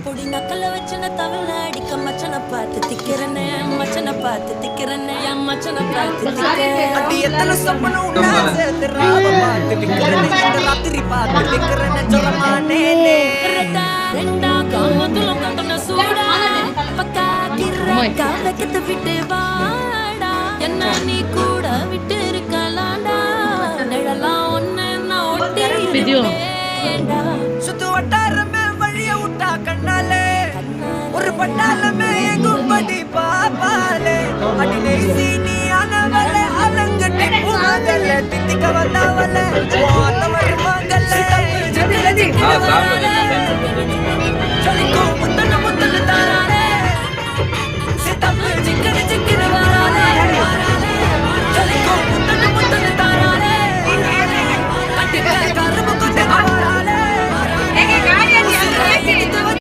பொடி நக்கல வச்சன தவள அடிக்க மச்சன பார்த்து திக்கிறனே மச்சன பார்த்து திக்கிறனே என் மச்சன பார்த்து திக்கிறனே எத்தனை சொப்பன உண்டாசே திராவ பார்த்து திக்கிறனே இந்த ராத்திரி பார்த்து திக்கிறனே சொல்லமானே ரெண்டா காமத்துல கண்டன சூடா பக்கா கிரக்கா வெக்கத்து விட்டு வாடா என்ன நீ கூட விட்டு இருக்கலாம்டா நிழலாம் ஒன்னு நான் ஒட்டி சுத்து வட்டாரமே வழிய விட்டா கண்ணாலே ஒரு பட்டாளமே எங்கும் படி பாப்பாலே அடிலே சீனி ஆனவளே அலங்கட்டி பூமகலே தித்திக்க வந்தவளே ஓத்த வருமகலே